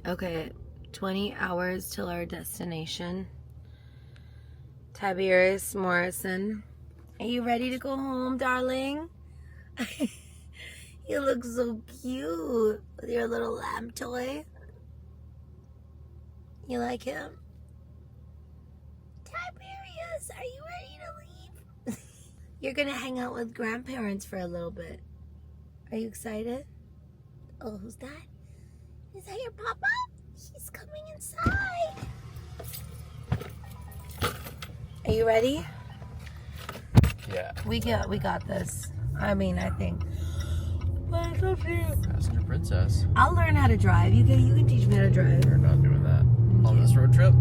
Okay, 20 hours till our destination. Tiberius Morrison. Are you ready to go home, darling? You look so cute with your little lamb toy. You like him? Tiberius, are you ready to leave? You're gonna hang out with grandparents for a little bit. Are you excited? Oh, who's that? Is that your papa? He's coming inside. Are you ready? Yeah. We got this. I mean, I think. Passenger princess. I'll learn how to drive. You can teach me how to drive. We're not doing that on this road trip.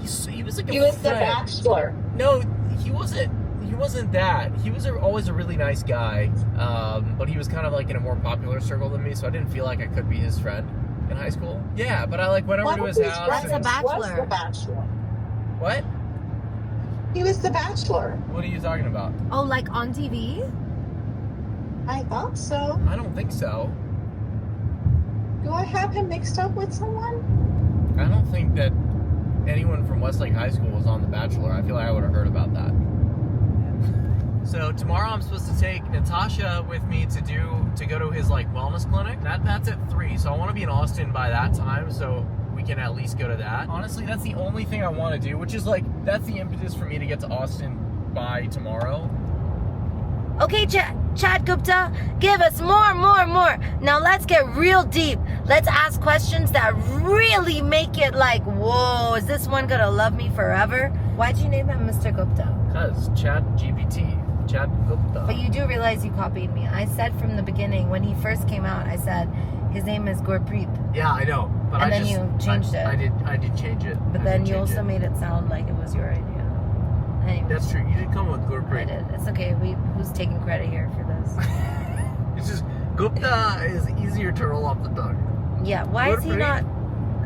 He was like a He was the friend. bachelor. No, he wasn't. He wasn't that. He was always a really nice guy, but he was kind of like in a more popular circle than me, so I didn't feel like I could be his friend in high school. Yeah, but I went over to his house. That's a bachelor. Was the bachelor. What? He was the bachelor. What are you talking about? Oh, like on TV? I thought so. I don't think so. Do I have him mixed up with someone? I don't think that anyone from Westlake High School was on The Bachelor. I feel like I would have heard about that. So tomorrow I'm supposed to take Natasha with me to go to his like wellness clinic. That's at 3, so I want to be in Austin by that time, so we can at least go to that. Honestly, that's the only thing I want to do, which is like that's the impetus for me to get to Austin by tomorrow. Okay, Chad Gupta, give us more. Now let's get real deep. Let's ask questions that really make it like, whoa, is this one gonna love me forever? Why'd you name him Mr. Gupta? Because Chad Gupta. But you do realize you copied me. I said from the beginning, when he first came out, I said, his name is Gurpreet. Yeah, I know. But And then you changed it. I did change it. But then you also made it sound like it was your idea. Anyway, That's true. You did come with I Gurpreet. did. It's okay. Who's taking credit here for this? It's just Gupta is easier to roll off the tongue. Yeah, why is he Gurpreet?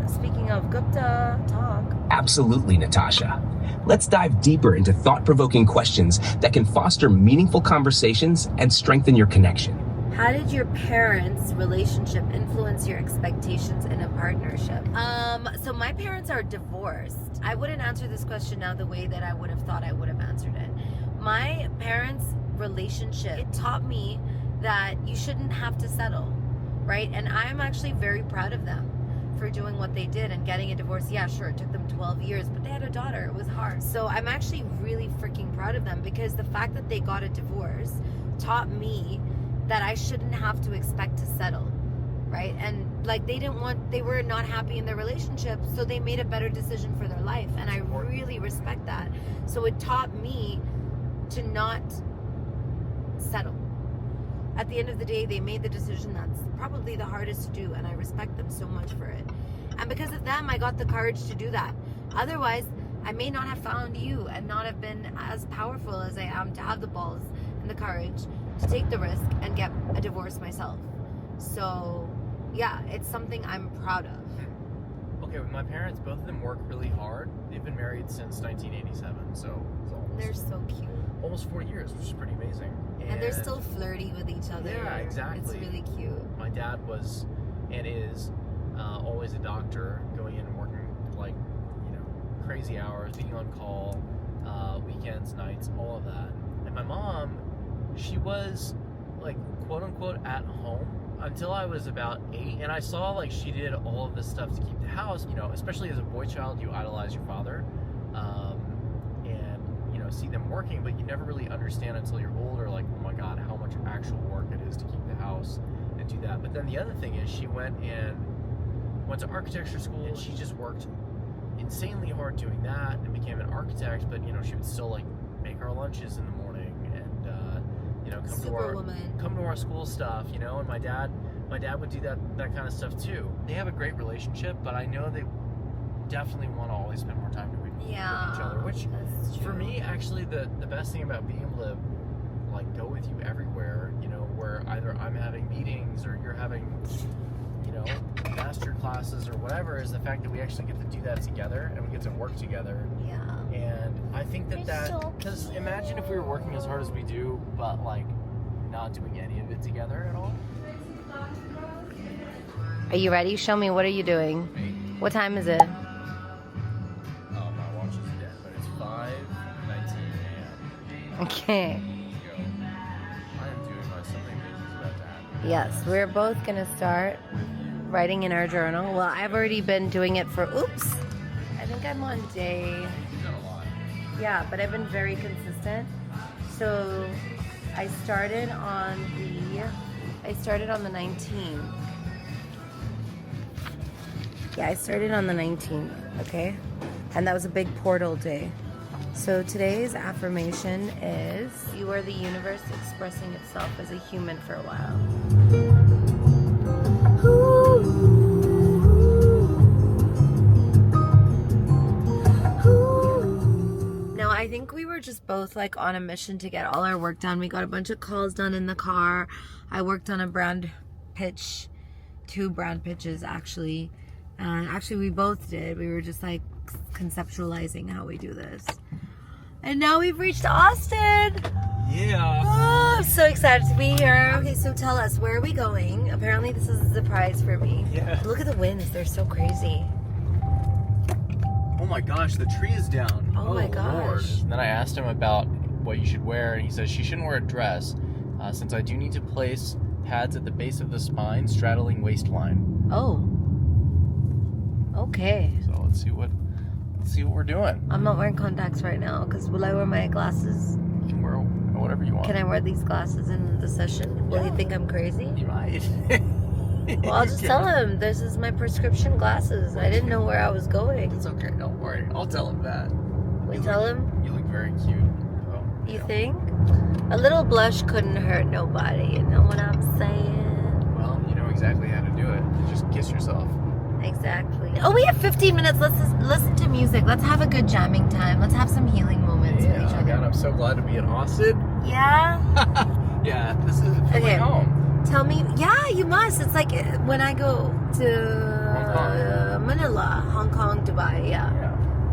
not, speaking of Gupta talk, Absolutely, Natasha. Let's dive deeper into thought-provoking questions that can foster meaningful conversations and strengthen your connection. how did your parents' relationship influence your expectations in a partnership? So my parents are divorced. I wouldn't answer this question now the way that I would have thought I would have answered it. My parents' relationship, it taught me that you shouldn't have to settle, right? And I'm actually very proud of them for doing what they did and getting a divorce. Yeah, sure, it took them 12 years, but they had a daughter. It was hard. So I'm actually really freaking proud of them, because the fact that they got a divorce taught me that I shouldn't have to expect to settle, right? And like they were not happy in their relationship, so they made a better decision for their life, and I really respect that. So it taught me to not settle. At the end of the day, they made the decision that's probably the hardest to do, and I respect them so much for it. And because of them, I got the courage to do that. Otherwise, I may not have found you and not have been as powerful as I am to have the balls and the courage to take the risk and get a divorce myself. So, yeah, it's something I'm proud of. Okay, with my parents, both of them work really hard. They've been married since 1987, so it's They're so cute. almost 4 years, which is pretty amazing. And they're still flirty with each other. Yeah, exactly. It's really cute. My dad was and is always a doctor, going in and working like, crazy hours, being on call, weekends, nights, all of that. And my mom, she was like quote unquote at home until I was about 8, and I saw like she did all of this stuff to keep the house. Especially as a boy child, you idolize your father, and see them working, but you never really understand until you're older, like, oh my god, how much actual work it is to keep the house and do that. But then the other thing is, she went to architecture school, and she just worked insanely hard doing that and became an architect. But she would still like make our lunches in the morning and come to our school stuff, and my dad would do that kind of stuff too. They have a great relationship, but I know they definitely want to always spend more time with each other, which for me, actually, the best thing about being able to like go with you everywhere, where either I'm having meetings or you're having master classes or whatever, is the fact that we actually get to do that together and we get to work together. Yeah. And I think because imagine if we were working as hard as we do, but like not doing any of it together at all. Are you ready? Show me. What are you doing? Me? What time is it? Oh, my watch is dead, but it's 5:19 a.m. Okay. Go. I am doing my something amazing is about to happen. Yes, we're both gonna start writing in our journal. Well, I've already been doing it for, oops. I think I'm on day, You've done a lot. yeah, but I've been very consistent. So I started on the 19th. Yeah, I started on the 19th, okay? And that was a big portal day. So today's affirmation is, you are the universe expressing itself as a human for a while. Now, I think we were just both like on a mission to get all our work done. We got a bunch of calls done in the car. I worked on a brand pitch, 2 brand pitches actually. And actually we both did. We were just like conceptualizing how we do this. And now we've reached Austin. Yeah. Oh, I'm so excited to be here. Okay, so tell us, where are we going? Apparently this is a surprise for me. Yeah. Look at the winds, they're so crazy. Oh my gosh, the tree is down. Oh my gosh. Lord. And then I asked him about what you should wear, and he says she shouldn't wear a dress, since I do need to place pads at the base of the spine, straddling waistline. Oh. Okay. So let's see what we're doing. I'm not wearing contacts right now because will I wear my glasses? You can wear whatever you want. Can I wear these glasses in the session? Will he think I'm crazy? You might. Well, I'll just tell him this is my prescription glasses. I didn't know where I was going. It's okay, don't worry. I'll tell him that. We tell him? You look very cute. Oh, You yeah. think? A little blush couldn't hurt nobody. You know what I'm saying? Well, you know exactly how to do it. You just kiss yourself. Exactly. Oh, we have 15 minutes. Let's listen to music. Let's have a good jamming time. Let's have some healing moments with each Yeah, other. God, I'm so glad to be in Austin. Yeah? Yeah, this is feeling Okay. home. Tell me. Yeah, you must. It's like when I go to Manila, Hong Kong, Dubai. Yeah.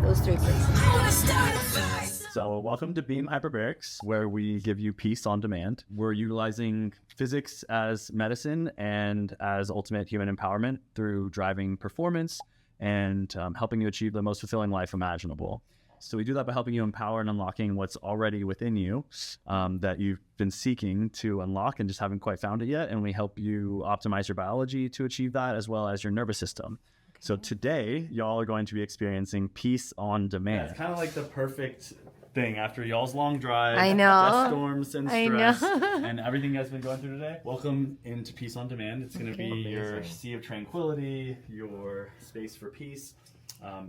Those 3 places. So, welcome to Beam Hyperbarics, where we give you peace on demand. We're utilizing physics as medicine and as ultimate human empowerment through driving performance and helping you achieve the most fulfilling life imaginable. So we do that by helping you empower and unlocking what's already within you that you've been seeking to unlock and just haven't quite found it yet. And we help you optimize your biology to achieve that, as well as your nervous system. So today, y'all are going to be experiencing peace on demand. Yeah, it's kind of like the perfect thing after y'all's long drive. I know. Dust storms and I stress know. and everything you guys been going through today. Welcome into Peace on Demand. It's going to be your sea of tranquility, your space for peace.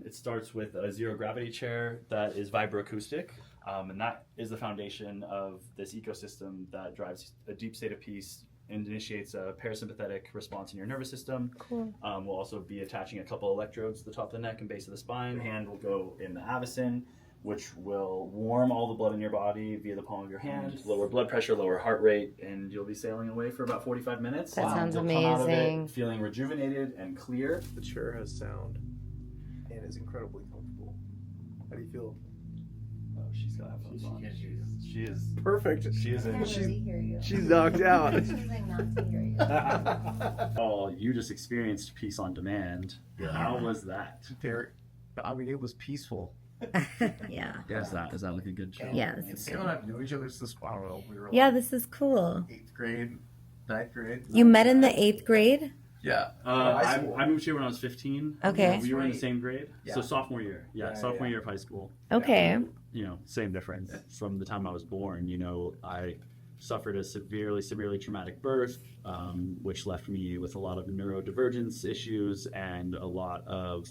It starts with a zero gravity chair that is vibroacoustic, and that is the foundation of this ecosystem that drives a deep state of peace and initiates a parasympathetic response in your nervous system. Cool. We'll also be attaching a couple electrodes to the top of the neck and base of the spine. Hand will go in the avicin, which will warm all the blood in your body via the palm of your hand, lower blood pressure, lower heart rate, and you'll be sailing away for about 45 minutes. That sounds You'll come out of amazing. it feeling rejuvenated and clear. The chair has sound and is incredibly comfortable. How do you feel? Oh, she's got headphones on. She is Perfect. She is in. hear you. She's knocked out. choosing not to hear you. Oh, you just experienced Peace on Demand. How was that? I mean, it was peaceful. Yeah. Is that like a good show? Yes. We don't have to know each other since, I don't know, we were Yeah, like this is cool. 8th grade, 9th grade. You met in the 8th grade? Yeah. I moved here when I was 15. Okay. We were in the same grade. Yeah. So sophomore year. Yeah, sophomore year of high school. Okay. You know, same difference. From the time I was born, you know, I suffered a severely traumatic birth, which left me with a lot of neurodivergence issues and a lot of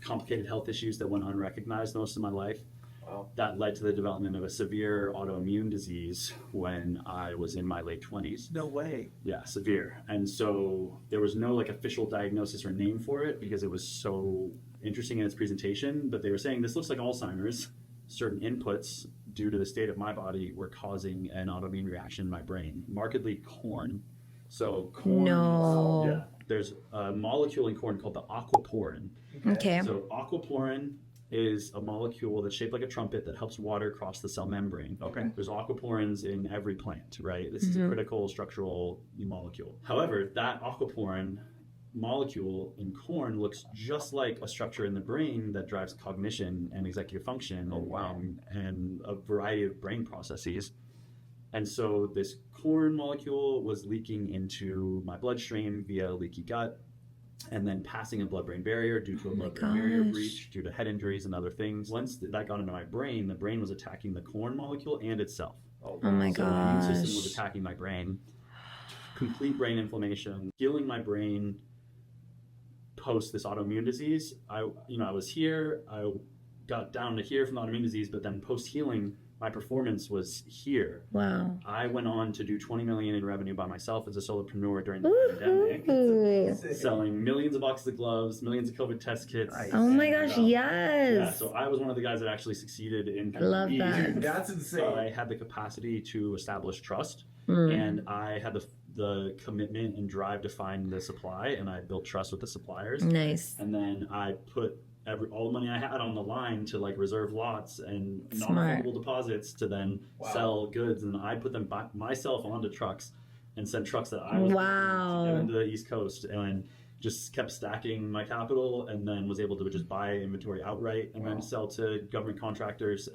complicated health issues that went unrecognized most of my life. Wow. That led to the development of a severe autoimmune disease when I was in my late 20s. No way. Yeah, severe. And so there was no like official diagnosis or name for it because it was so interesting in its presentation, but they were saying this looks like Alzheimer's. Certain inputs due to the state of my body were causing an autoimmune reaction in my brain, markedly corn. So corn, No. yeah, there's a molecule in corn called the aquaporin. Okay. So aquaporin is a molecule that's shaped like a trumpet that helps water cross the cell membrane. Okay. There's aquaporins in every plant, right? This is a critical structural molecule. However, that aquaporin molecule in corn looks just like a structure in the brain that drives cognition and executive function and a variety of brain processes. And so this corn molecule was leaking into my bloodstream via a leaky gut, and then passing a blood-brain barrier due to a blood-brain barrier breach, due to head injuries and other things. Once that got into my brain, the brain was attacking the corn molecule and itself. Oh my so gosh. the immune system was attacking my brain. Complete brain inflammation, healing my brain post this autoimmune disease. I was here, I got down to here from the autoimmune disease, but then post healing, my performance was here. Wow. I went on to do 20 million in revenue by myself as a solopreneur during the pandemic, selling millions of boxes of gloves, millions of COVID test kits. Oh my gosh, yes. Yeah, so I was one of the guys that actually succeeded in. I love that. Dude, that's insane. So I had the capacity to establish trust, and I had the commitment and drive to find the supply, and I built trust with the suppliers. Nice. And then I put all the money I had on the line to like reserve lots and Smart. non-refundable deposits to then sell goods, and I put them myself onto trucks and sent trucks that I was to get into the East Coast, and just kept stacking my capital, and then was able to just buy inventory outright and then sell to government contractors.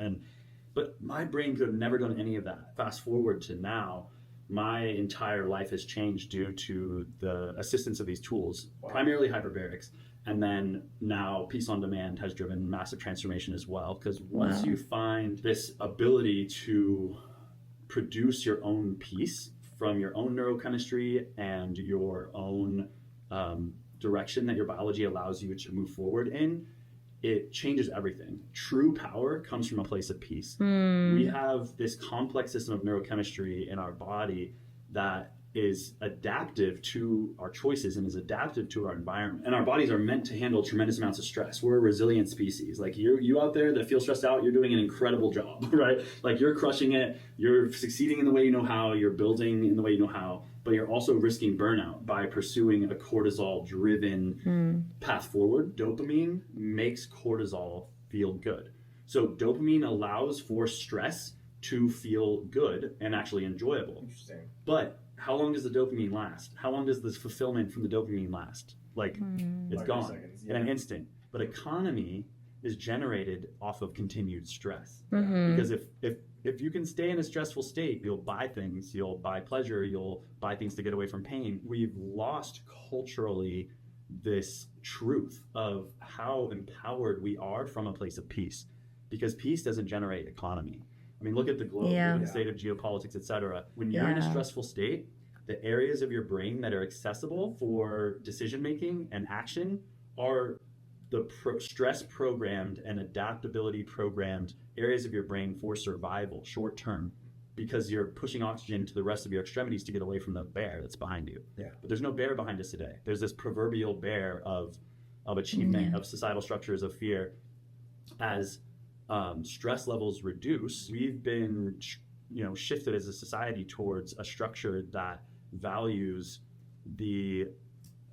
But my brain could have never done any of that. Fast forward to now, my entire life has changed due to the assistance of these tools, primarily hyperbarics. And then now Peace on Demand has driven massive transformation as well. Because once you find this ability to produce your own peace from your own neurochemistry and your own direction that your biology allows you to move forward in, it changes everything. True power comes from a place of peace. We have this complex system of neurochemistry in our body that is adaptive to our choices and is adaptive to our environment. And our bodies are meant to handle tremendous amounts of stress. We're a resilient species. Like you out there that feel stressed out, you're doing an incredible job, right? Like you're crushing it, you're succeeding in the way you know how, you're building in the way you know how, but you're also risking burnout by pursuing a cortisol-driven path forward. Dopamine makes cortisol feel good. So dopamine allows for stress to feel good and actually enjoyable. Interesting. But how long does the dopamine last? How long does this fulfillment from the dopamine last? Like, it's Like gone seconds, in an instant. But economy is generated off of continued stress. Mm-hmm. Because if you can stay in a stressful state, you'll buy things, you'll buy pleasure, you'll buy things to get away from pain. We've lost culturally this truth of how empowered we are from a place of peace. Because peace doesn't generate economy. I mean, look at the globe, look at the state of geopolitics, etc. When you're in a stressful state, the areas of your brain that are accessible for decision-making and action are the stress-programmed and adaptability-programmed areas of your brain for survival, short-term, because you're pushing oxygen to the rest of your extremities to get away from the bear that's behind you. Yeah. But there's no bear behind us today. There's this proverbial bear of achievement, of societal structures, of fear. As stress levels reduce, we've been shifted as a society towards a structure that values the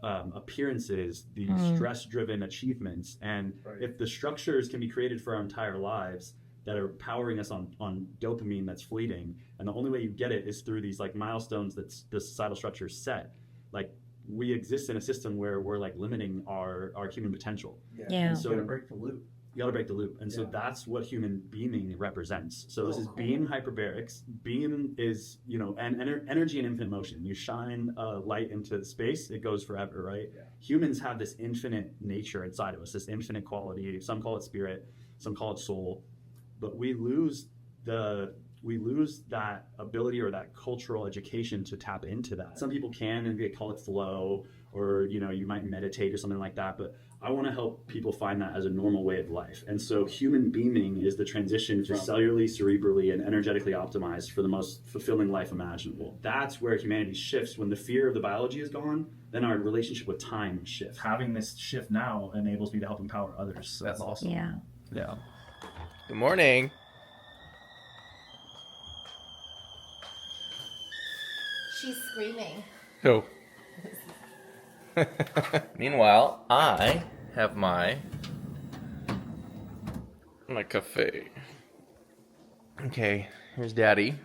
appearances, the stress-driven achievements. And if the structures can be created for our entire lives that are powering us on dopamine that's fleeting, and the only way you get it is through these like milestones that the societal structure set, like we exist in a system where we're like limiting our human potential. And so you gotta break the loop. You gotta break the loop. And so that's what human beaming represents. So this is Beam Hyperbarics. Beam is, energy and infinite motion. You shine a light into space, it goes forever, right? Yeah. Humans have this infinite nature inside of us, this infinite quality. Some call it spirit, some call it soul. But we lose that ability or that cultural education to tap into that. Some people can, and they call it flow, or you might meditate or something like that, but I want to help people find that as a normal way of life. And so human beaming is the transition to cellularly, cerebrally, and energetically optimized for the most fulfilling life imaginable. That's where humanity shifts. When the fear of the biology is gone, then our relationship with time shifts. Having this shift now enables me to help empower others. So That's awesome. Yeah. Good morning. She's screaming. Who? Meanwhile, I have my cafe. Okay, here's Daddy.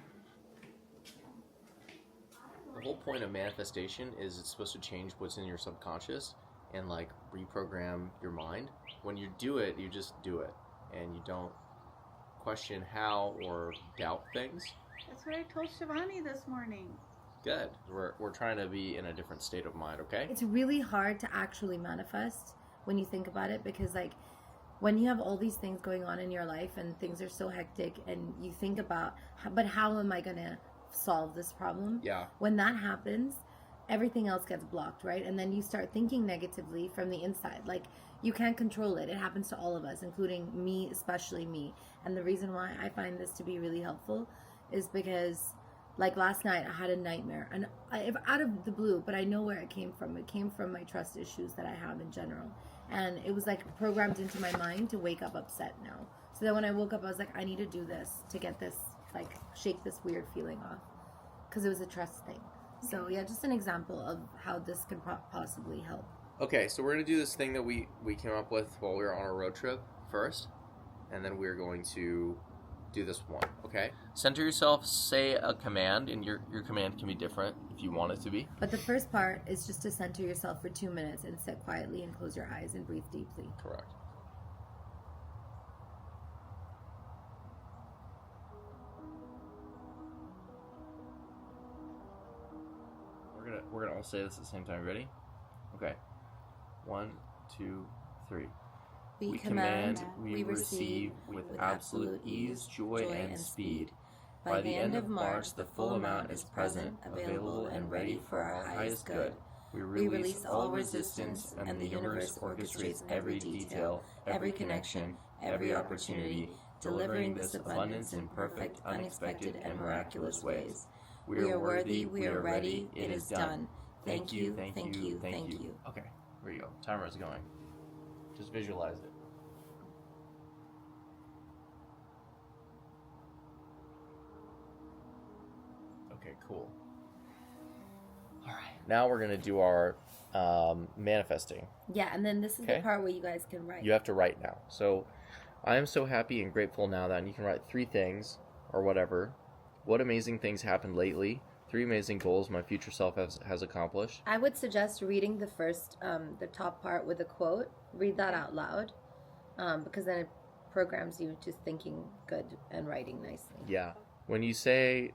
whole point of manifestation is it's supposed to change what's in your subconscious and like reprogram your mind. When you do it, you just do it, and you don't question how or doubt things. That's what I told Shivani this morning. Good. We're trying to be in a different state of mind, okay? It's really hard to actually manifest when you think about it, because like when you have all these things going on in your life and things are so hectic and you think about, but how am I going to solve this problem? Yeah. When that happens, everything else gets blocked, right? And then you start thinking negatively from the inside. Like, you can't control it. It happens to all of us, including me, especially me. And the reason why I find this to be really helpful is because, like last night, I had a nightmare, and out of the blue, but I know where it came from. It came from my trust issues that I have in general. And it was like programmed into my mind to wake up upset now. So then when I woke up, I was like, I need to do this to get this, like, shake this weird feeling off. Because it was a trust thing. So yeah, just an example of how this could possibly help. Okay, so we're going to do this thing that we came up with while we were on our road trip first, and then we're going to do this one, okay? Center yourself, say a command, and your command can be different if you want it to be. But the first part is just to center yourself for 2 minutes and sit quietly and close your eyes and breathe deeply. Correct. We're gonna all say this at the same time. Ready? Okay. 1, 2, 3. We command, we receive with absolute ease, joy, and speed. By the end of March, the full amount is present, available, and ready for our highest good. We release all resistance, and the universe orchestrates every detail, every connection, every opportunity, delivering this abundance in perfect, unexpected, and miraculous ways. We are worthy, we are ready, it is done. Thank you, thank you, thank you. Okay, here you go. Timer is going. Just visualize it. Okay, cool. All right. Now we're going to do our manifesting. Yeah, and then this is Okay. the part where you guys can write. You have to write now. So I am so happy and grateful now that you can write 3 things or whatever. What amazing things happened lately? 3 amazing goals my future self has accomplished. I would suggest reading the first, the top part with a quote. Read that out loud, because then it programs you to thinking good and writing nicely. Yeah. When you say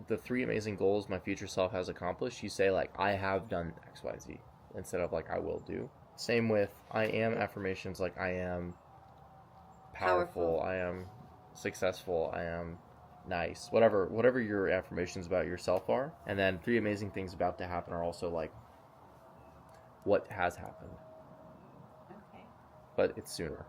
the 3 amazing goals my future self has accomplished, you say like, I have done X, Y, Z, instead of like, I will do. Same with I am affirmations, like I am powerful. I am successful, I am nice, whatever your affirmations about yourself are. And then 3 amazing things about to happen are also like what has happened. Okay. But it's sooner.